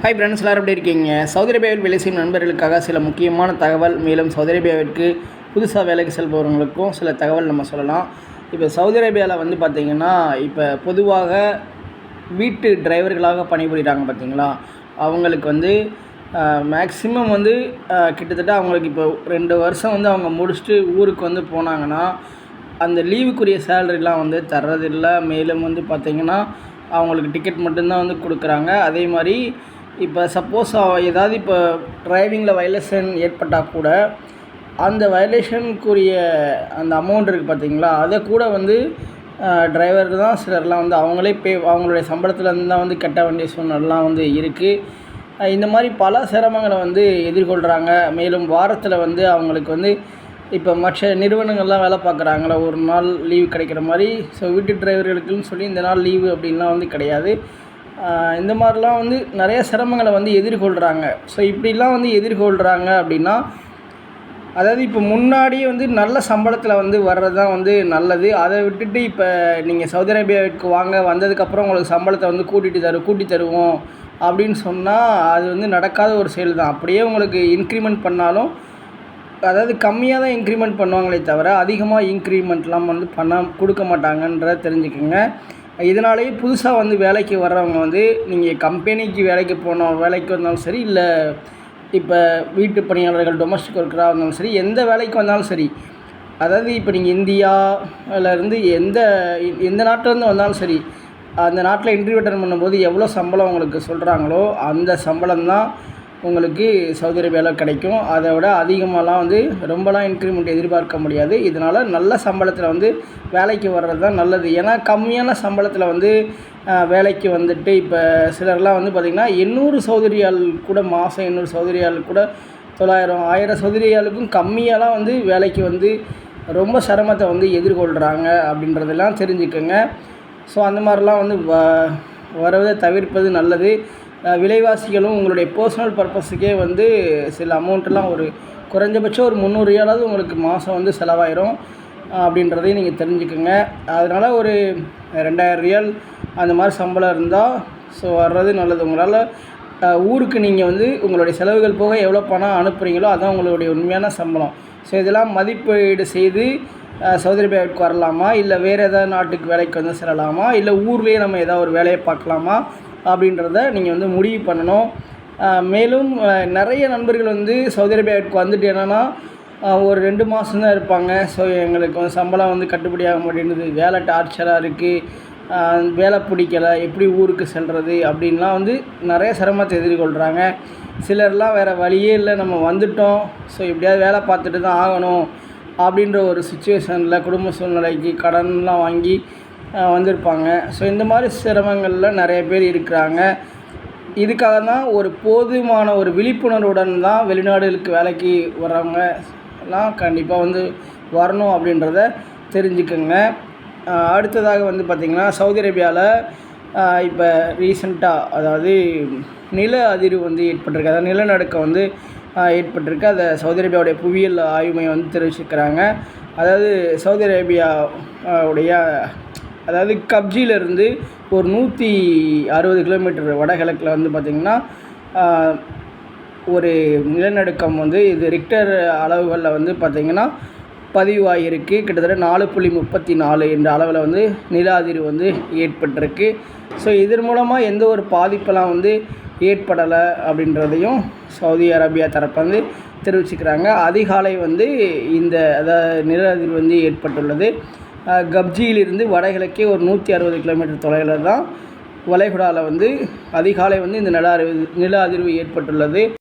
Hi friends, எல்லாரும் எப்படி இருக்கீங்க? சவுதி அரேபியாவில் வேலை செய்யும் நண்பர்களுக்காக சில முக்கியமான தகவல், மேலும் சவுதி அரேபியாவிற்கு புதுசாக வேலைக்கு செல்பவர்களுக்கும் சில தகவல் நம்ம சொல்லலாம். இப்போ சவுதி அரேபியாவில் வந்து பார்த்திங்கன்னா, இப்போ பொதுவாக வீட்டு டிரைவர்களாக பணிபுரிகிறாங்க பார்த்திங்களா, அவங்களுக்கு வந்து மேக்ஸிமம் வந்து கிட்டத்தட்ட அவங்களுக்கு இப்போ 2 வருஷம் வந்து அவங்க முடிச்சுட்டு ஊருக்கு வந்து போனாங்கன்னா, அந்த லீவுக்குரிய சேலரிலாம் வந்து தர்றதில்லை. மேலும் வந்து பார்த்திங்கன்னா, அவங்களுக்கு டிக்கெட் மட்டும்தான் வந்து கொடுக்குறாங்க. அதே மாதிரி இப்போ சப்போஸ் ஏதாவது இப்போ டிரைவிங்கில் வயலேஷன் ஏற்பட்டால் கூட அந்த வயலேஷனுக்குரிய அந்த அமௌண்ட் இருக்குது பார்த்திங்களா, அதை கூட வந்து டிரைவருக்கு தான் சிலர்லாம் வந்து அவங்களே அவங்களுடைய சம்பளத்துலேருந்து தான் வந்து கட்ட வேண்டிய சூழ்நிலைலாம் வந்து இருக்குது. இந்த மாதிரி பல சிரமங்களை வந்து எதிர்கொள்கிறாங்க. மேலும் வாரத்தில் வந்து அவங்களுக்கு வந்து இப்போ மற்ற நிறுவனங்கள்லாம் வேலை பார்க்குறாங்கள, ஒரு நாள் லீவு கிடைக்கிற மாதிரி. ஸோ வீட்டு டிரைவர்களுக்குன்னு சொல்லி இந்த நாள் லீவு அப்படின்லாம் வந்து கிடையாது. இந்த மாதிரிலாம் வந்து நிறைய சிரமங்களை வந்து எதிர்கொள்கிறாங்க. ஸோ இப்படிலாம் வந்து எதிர்கொள்கிறாங்க அப்படின்னா, அதாவது இப்போ முன்னாடியே வந்து நல்ல சம்பளத்தில் வந்து வர்றது தான் வந்து நல்லது. அதை விட்டுட்டு இப்போ நீங்கள் சவுதி அரேபியாவிற்கு வாங்க, வந்ததுக்கப்புறம் உங்களுக்கு சம்பளத்தை வந்து கூட்டி தருவோம் அப்படின்னு சொன்னால் அது வந்து நடக்காத ஒரு செயல் தான். அப்படியே உங்களுக்கு இன்க்ரிமெண்ட் பண்ணாலும், அதாவது கம்மியாக தான் இன்க்ரிமெண்ட் பண்ணுவாங்களே தவிர அதிகமாக இன்க்ரிமெண்ட்லாம் வந்து கொடுக்க மாட்டாங்கன்றதை தெரிஞ்சுக்கோங்க. இதனாலேயே புதுசாக வந்து வேலைக்கு வர்றவங்க வந்து நீங்கள் கம்பெனிக்கு வேலைக்கு வந்தாலும் சரி, இல்லை இப்போ வீட்டு பணியாளர்கள் டொமஸ்டிக் ஒர்க்கராக இருந்தாலும் சரி, எந்த வேலைக்கு வந்தாலும் சரி, அதாவது இப்போ நீங்கள் இந்தியாவிலேருந்து எந்த நாட்டிலேருந்து வந்தாலும் சரி, அந்த நாட்டில் இன்டர்வியூ அட்டெண்ட் பண்ணும்போது எவ்வளோ சம்பளம் உங்களுக்கு சொல்கிறாங்களோ அந்த சம்பளம் தான் உங்களுக்கு சவுதி அரேபியாவில் கிடைக்கும். அதை விட அதிகமாகலாம் வந்து ரொம்பலாம் இன்க்ரிமெண்ட் எதிர்பார்க்க முடியாது. இதனால் நல்ல சம்பளத்தில் வந்து வேலைக்கு வர்றது தான் நல்லது. ஏன்னா கம்மியான சம்பளத்தில் வந்து வேலைக்கு வந்துட்டு இப்போ சிலர்லாம் வந்து பார்த்திங்கன்னா 800 சவுதி ரியால் கூட, மாதம் 800 சவுதி ரியால் கூட 900, 1000 சவுதி ரியாலுக்கும் கம்மியாலாம் வந்து வேலைக்கு வந்து ரொம்ப சிரமத்தை வந்து எதிர்கொள்கிறாங்க அப்படின்றதெல்லாம் தெரிஞ்சுக்கோங்க. ஸோ அந்த மாதிரிலாம் வந்து வரதை தவிர்ப்பது நல்லது. விலைவாசிகளும் உங்களுடைய பர்சனல் பர்பஸுக்கே வந்து சில அமௌண்ட்டெல்லாம் ஒரு குறைஞ்சபட்சம் ஒரு 300 ரியாலாவது உங்களுக்கு மாதம் வந்து செலவாயிரும் அப்படின்றதையும் நீங்கள் தெரிஞ்சுக்கோங்க. அதனால் ஒரு 2000 ரியால் அந்த மாதிரி சம்பளம் இருந்தால் ஸோ வர்றது நல்லது. உங்களால் ஊருக்கு நீங்கள் வந்து உங்களுடைய செலவுகள் போக எவ்வளோ பணம் அனுப்புகிறீங்களோ அதுதான் உங்களுடைய உண்மையான சம்பளம். ஸோ இதெல்லாம் மதிப்பீடு செய்து சவுதி அரேபியாவுக்கு வரலாமா, இல்லை வேறு ஏதாவது நாட்டுக்கு வேலைக்கு வந்து செல்லலாமா, இல்லை ஊர்லேயே நம்ம ஏதாவது ஒரு வேலையை பார்க்கலாமா அப்படின்றத நீங்கள் வந்து முடிவு பண்ணணும். மேலும் நிறைய நண்பர்கள் வந்து சவுதி அரேபியாவுக்கு வந்துட்டு என்னென்னா ஒரு 2 மாதம் தான் இருப்பாங்க. ஸோ எங்களுக்கு வந்து சம்பளம் வந்து கட்டுப்படியாக மாட்டேங்குது, வேலை டார்ச்சராக இருக்குது, வேலை பிடிக்கலை, எப்படி ஊருக்கு செல்வது அப்படின்லாம் வந்து நிறைய சிரமத்தை எதிர்கொள்கிறாங்க. சிலர்லாம் வேறு வழியே இல்லை, நம்ம வந்துட்டோம், ஸோ எப்படியாவது வேலை பார்த்துட்டு தான் ஆகணும் அப்படின்ற ஒரு சுச்சுவேஷனில் குடும்ப சூழ்நிலைக்கு கடன்லாம் வாங்கி வந்திருப்பாங்க. ஸோ இந்த மாதிரி சிரமங்களில் நிறைய பேர் இருக்கிறாங்க. இதுக்காக தான் ஒரு போதுமான ஒரு விழிப்புணர்வுடன் தான் வெளிநாடுகளுக்கு வேலைக்கு வர்றவங்க எல்லாம் கண்டிப்பாக வந்து வரணும் அப்படின்றத தெரிஞ்சுக்கோங்க. அடுத்ததாக வந்து பார்த்திங்கன்னா, சவுதி அரேபியாவில் இப்போ ரீசெண்டாக அதாவது நில அதிர்வு வந்து ஏற்பட்டிருக்கு, அதாவது நிலநடுக்கம் வந்து ஏற்பட்டிருக்கு. அதை சவுதி அரேபியாவுடைய புவியியல் ஆய்வு மையம் வந்து தெரிவிச்சுக்கிறாங்க. அதாவது சவுதி அரேபியாவுடைய அதாவது கப்ஜியிலேருந்து ஒரு 160 கிலோமீட்டர் வடகிழக்கில் வந்து பார்த்திங்கன்னா ஒரு நிலநடுக்கம் வந்து இது ரிக்டர் அளவுகளில் வந்து பார்த்திங்கன்னா பதிவாகிருக்கு. கிட்டத்தட்ட 4.34 என்ற அளவில் வந்து நில அதிர்வு வந்து ஏற்பட்டிருக்கு. ஸோ இதன் மூலமாக எந்த ஒரு பாதிப்பெல்லாம் வந்து ஏற்படலை அப்படின்றதையும் சவுதி அரேபியா தரப்பு வந்து தெரிவிச்சுக்கிறாங்க. அதிகாலை வந்து இந்த அதாவது நில அதிர்வு வந்து ஏற்பட்டுள்ளது. கப்ஜியிலிருந்து வடகிழக்கே ஒரு 160 கிலோமீட்டர் தொலைவில் தான் வளைகுடாவில் வந்து அதிகாலை வந்து இந்த நில அதிர்வு ஏற்பட்டுள்ளது.